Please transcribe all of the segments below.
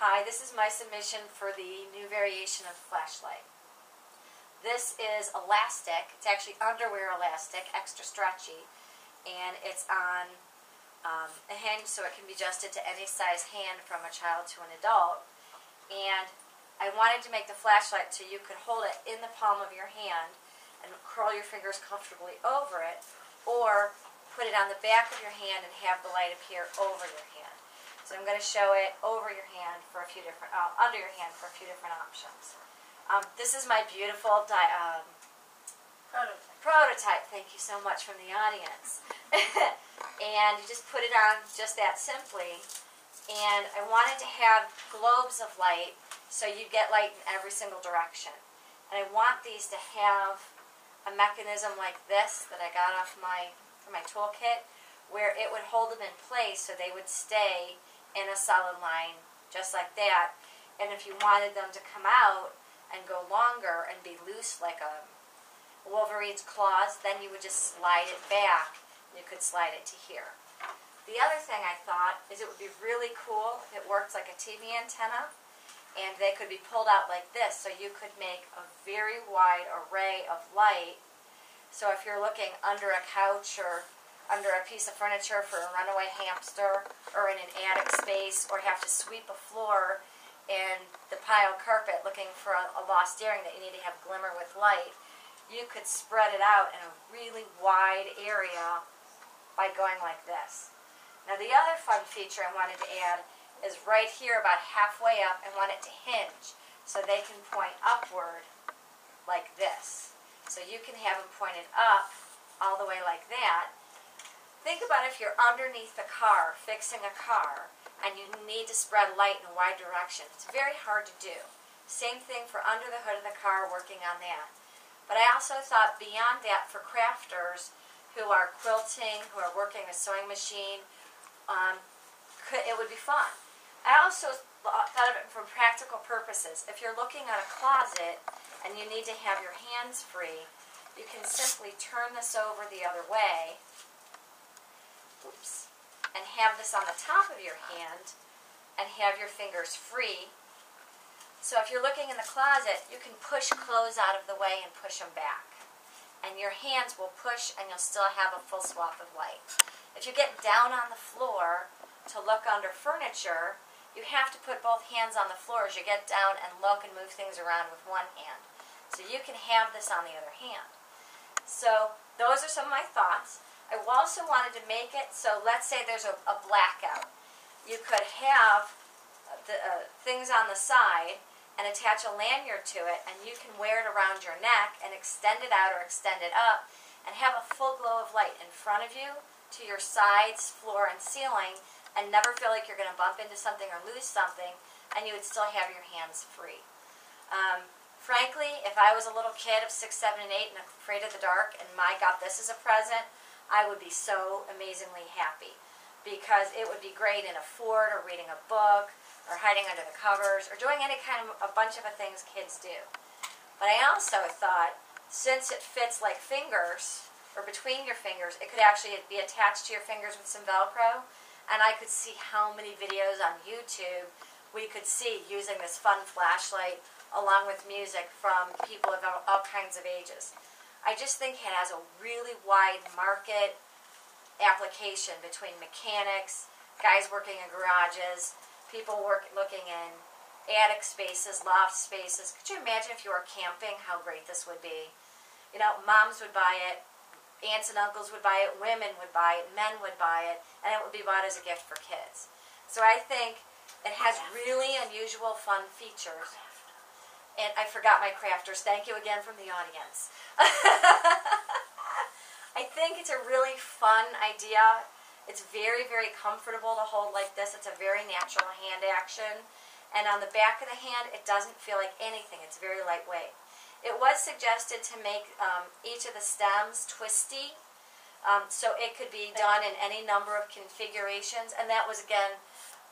Hi, this is my submission for the new variation of flashlight. This is elastic. It's actually underwear elastic, extra stretchy, and it's on a hinge so it can be adjusted to any size hand from a child to an adult. And I wanted to make the flashlight so you could hold it in the palm of your hand and curl your fingers comfortably over it, or put it on the back of your hand and have the light appear over your hand. So I'm going to show it over your hand for a few different, under your hand for a few different options. This is my beautiful prototype. Thank you so much from the audience. And you just put it on just that simply. And I wanted to have globes of light so you get light in every single direction. And I want these to have a mechanism like this that I got off from my toolkit, where it would hold them in place so they would stay in a solid line just like that. And if you wanted them to come out and go longer and be loose like a Wolverine's claws, then you would just slide it back. You could slide it to here. The other thing I thought is it would be really cool if it worked like a TV antenna, and they could be pulled out like this, so you could make a very wide array of light. So if you're looking under a couch or under a piece of furniture for a runaway hamster, or in an attic space, or have to sweep a floor in the pile carpet looking for a lost earring that you need to have glimmer with light, you could spread it out in a really wide area by going like this. Now the other fun feature I wanted to add is right here about halfway up. I want it to hinge so they can point upward like this. So you can have them pointed up all the way like that. Think about if you're underneath the car, fixing a car, and you need to spread light in a wide direction. It's very hard to do. Same thing for under the hood of the car, working on that. But I also thought beyond that, for crafters who are quilting, who are working a sewing machine, it would be fun. I also thought of it for practical purposes. If you're looking at a closet and you need to have your hands free, you can simply turn this over the other way, oops, and have this on the top of your hand and have your fingers free. So if you're looking in the closet, you can push clothes out of the way and push them back. And your hands will push and you'll still have a full swath of light. If you get down on the floor to look under furniture, you have to put both hands on the floor as you get down and look and move things around with one hand. So you can have this on the other hand. So those are some of my thoughts. I also wanted to make it so, let's say there's a blackout. You could have the things on the side and attach a lanyard to it, and you can wear it around your neck and extend it out or extend it up and have a full glow of light in front of you, to your sides, floor, and ceiling, and never feel like you're going to bump into something or lose something, and you would still have your hands free. Frankly, if I was a little kid of 6, 7, and 8 and afraid of the dark, and I got this as a present, I would be so amazingly happy, because it would be great in a fort, or reading a book, or hiding under the covers, or doing any kind of a bunch of things kids do. But I also thought, since it fits like fingers, or between your fingers, it could actually be attached to your fingers with some Velcro, and I could see how many videos on YouTube we could see using this fun flashlight along with music from people of all kinds of ages. I just think it has a really wide market application between mechanics, guys working in garages, people looking in attic spaces, loft spaces. Could you imagine if you were camping, how great this would be? You know, moms would buy it, aunts and uncles would buy it, women would buy it, men would buy it, and it would be bought as a gift for kids. So I think it has really unusual, fun features. And I forgot my crafters. Thank you again from the audience. I think it's a really fun idea. It's very, very comfortable to hold like this. It's a very natural hand action. And on the back of the hand, it doesn't feel like anything. It's very lightweight. It was suggested to make each of the stems twisty, so it could be done in any number of configurations. And that was, again,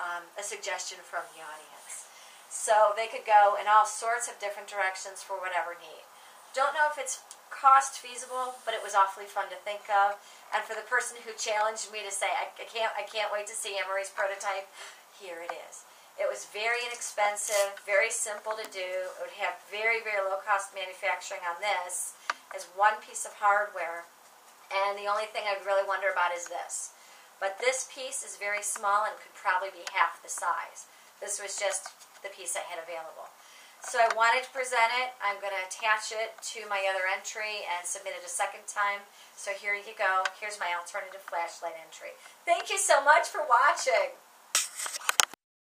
a suggestion from the audience. So they could go in all sorts of different directions for whatever need. Don't know if it's cost feasible, but it was awfully fun to think of. And for the person who challenged me to say, I can't wait to see Anne-Marie's prototype, here it is. It was very inexpensive, very simple to do. It would have very, very low cost manufacturing on this as one piece of hardware. And the only thing I'd really wonder about is this. But this piece is very small and could probably be half the size. This was just the piece I had available. So I wanted to present it. I'm going to attach it to my other entry and submit it a second time. So here you go. Here's my alternative flashlight entry. Thank you so much for watching.